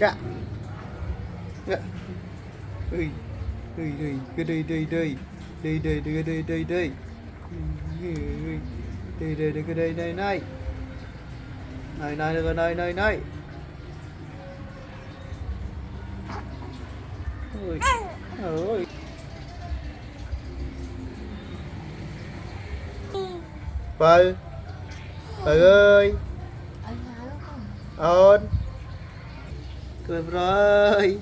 cạ ơi ơi cái đây đây đây đây đây đây đây đây đây đây đây đây cái đây này này này này này này này này ơi ơi Bờ ơi ôn cười rồi ơi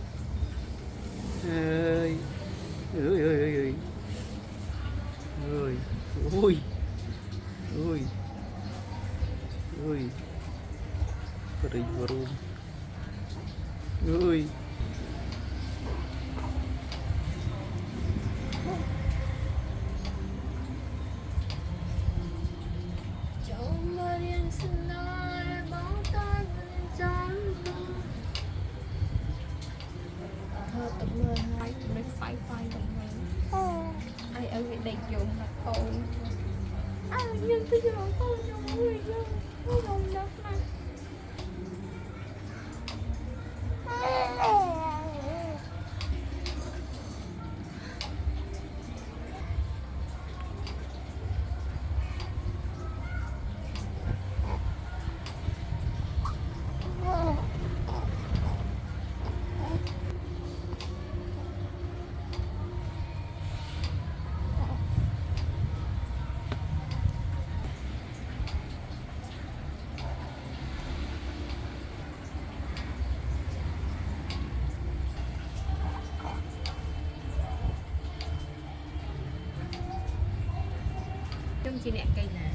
ơi ơi ơi ơi ui ui ui kering baru ui tập mơ hai nó phai phai tập mơ ai ở cái đầy dùng là tôi ai nhưng tôi giờ tôi dùng người dân tôi dùng đất này trong chị nè cây nè